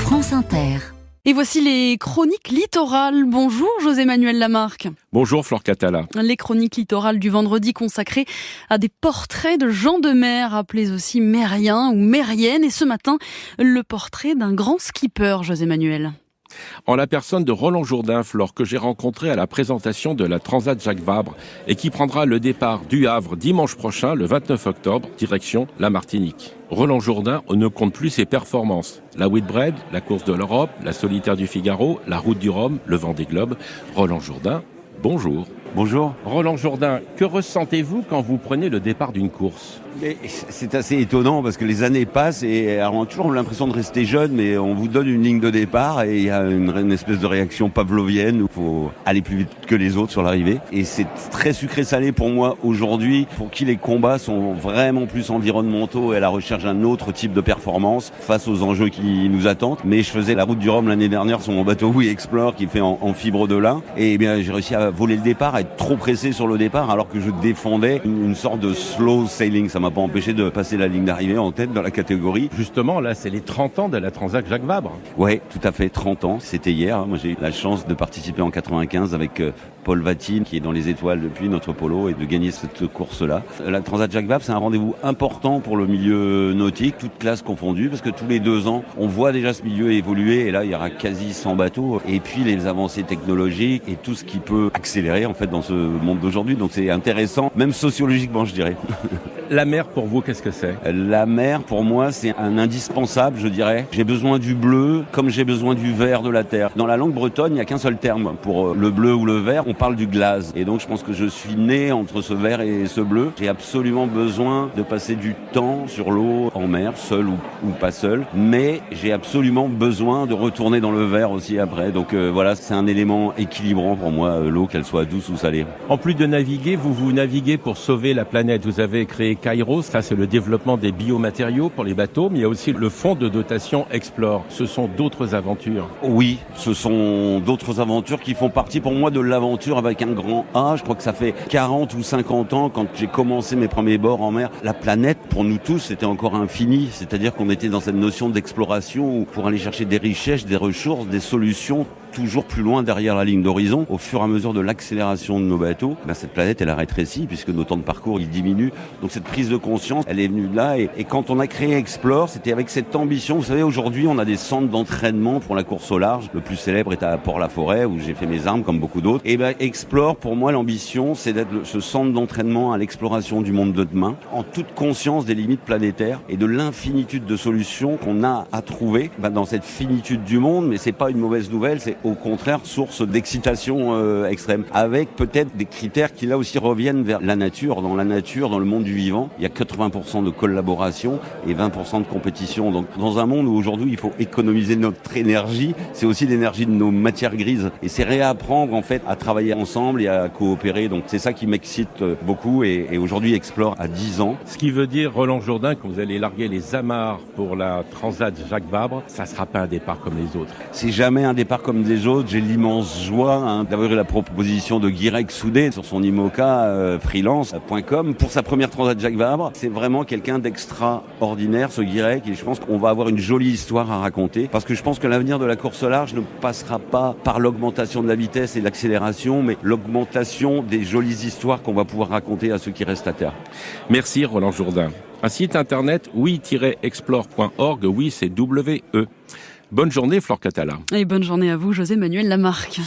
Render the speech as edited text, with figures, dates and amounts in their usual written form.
France Inter. Et voici les chroniques littorales. Bonjour José-Manuel Lamarque. Bonjour Flore Catala. Les chroniques littorales du vendredi consacrées à des portraits de gens de mer, appelés aussi mériens ou mériennes. Et ce matin, le portrait d'un grand skipper, José-Manuel. En la personne de Roland Jourdain, Flore, que j'ai rencontré à la présentation de la Transat Jacques Vabre et qui prendra le départ du Havre dimanche prochain, le 29 octobre, direction la Martinique. Roland Jourdain ne compte plus ses performances. La Whitbread, la course de l'Europe, la solitaire du Figaro, la route du Rhum, le Vendée Globe. Roland Jourdain, bonjour. Bonjour. Roland Jourdain, que ressentez-vous quand vous prenez le départ d'une course ? C'est assez étonnant parce que les années passent et on a toujours l'impression de rester jeune, mais on vous donne une ligne de départ et il y a une espèce de réaction pavlovienne où il faut aller plus vite que les autres sur l'arrivée. Et c'est très sucré-salé pour moi aujourd'hui, pour qui les combats sont vraiment plus environnementaux et à la recherche d'un autre type de performance face aux enjeux qui nous attendent. Mais je faisais la route du Rhum l'année dernière sur mon bateau We Explore qui fait en fibre de lin. Et bien j'ai réussi à voler le départ, à être trop pressé sur le départ alors que je défendais une sorte de slow sailing. Ça m'a pas empêché de passer la ligne d'arrivée en tête dans la catégorie. Justement, là, c'est les 30 ans de la Transat Jacques Vabre. Ouais, tout à fait, 30 ans. C'était hier. Moi, j'ai eu la chance de participer en 95 avec Paul Vatine, qui est dans les étoiles depuis, notre polo, et de gagner cette course-là. La Transat Jacques Vabre, c'est un rendez-vous important pour le milieu nautique, toutes classes confondues, parce que tous les 2 ans, on voit déjà ce milieu évoluer, et là, il y aura quasi 100 bateaux. Et puis, les avancées technologiques et tout ce qui peut accélérer, en fait, dans ce monde d'aujourd'hui. Donc, c'est intéressant, même sociologiquement, je dirais. La mer, pour vous, qu'est-ce que c'est ? La mer, pour moi, c'est un indispensable, je dirais. J'ai besoin du bleu comme j'ai besoin du vert de la terre. Dans la langue bretonne, il n'y a qu'un seul terme pour le bleu ou le vert. On parle du glaze. Et donc, je pense que je suis né entre ce vert et ce bleu. J'ai absolument besoin de passer du temps sur l'eau, en mer, seul ou pas seul. Mais j'ai absolument besoin de retourner dans le vert aussi après. Donc voilà, c'est un élément équilibrant pour moi, l'eau, qu'elle soit douce ou salée. En plus de naviguer, vous naviguez pour sauver la planète. Vous avez créé Kairos, ça c'est le développement des biomatériaux pour les bateaux, mais il y a aussi le fonds de dotation Explore. Ce sont d'autres aventures. Oui, ce sont d'autres aventures qui font partie pour moi de l'aventure avec un grand A. Je crois que ça fait 40 ou 50 ans quand j'ai commencé mes premiers bords en mer. La planète, pour nous tous, c'était encore infini. C'est-à-dire qu'on était dans cette notion d'exploration pour aller chercher des richesses, des ressources, des solutions toujours plus loin derrière la ligne d'horizon. Au fur et à mesure de l'accélération de nos bateaux, cette planète, elle a rétréci puisque nos temps de parcours, ils diminuent. Donc cette prise de conscience, elle est venue de là. Et quand on a créé Explore, c'était avec cette ambition. Vous savez, aujourd'hui, on a des centres d'entraînement pour la course au large. Le plus célèbre est à Port-la-Forêt, où j'ai fait mes armes, comme beaucoup d'autres. Et Explore, pour moi, l'ambition, c'est d'être ce centre d'entraînement à l'exploration du monde de demain, en toute conscience des limites planétaires et de l'infinitude de solutions qu'on a à trouver dans cette finitude du monde. Mais c'est pas une mauvaise nouvelle, c'est au contraire source d'excitation extrême, avec peut-être des critères qui là aussi reviennent vers la nature. Dans la nature, dans le monde du vivant, il y a 80% de collaboration et 20% de compétition. Donc dans un monde où aujourd'hui il faut économiser notre énergie, c'est aussi l'énergie de nos matières grises. Et c'est réapprendre en fait à travailler ensemble et à coopérer. Donc c'est ça qui m'excite beaucoup et aujourd'hui Explore à 10 ans. Ce qui veut dire, Roland Jourdain, quand vous allez larguer les amarres pour la Transat Jacques Vabre, ça sera pas un départ comme les autres. C'est jamais un départ comme des autres. J'ai l'immense joie d'avoir eu la proposition de Guirec Soudé sur son IMOCA freelance.com pour sa première Transat Jacques Vabre. C'est vraiment quelqu'un d'extraordinaire, ce Guirec, et je pense qu'on va avoir une jolie histoire à raconter parce que je pense que l'avenir de la course au large ne passera pas par l'augmentation de la vitesse et de l'accélération, mais l'augmentation des jolies histoires qu'on va pouvoir raconter à ceux qui restent à terre. Merci Roland Jourdain. Un site internet oui-explore.org, oui c'est W-E. Bonne journée Flore Catala. Et bonne journée à vous José-Manuel Lamarque.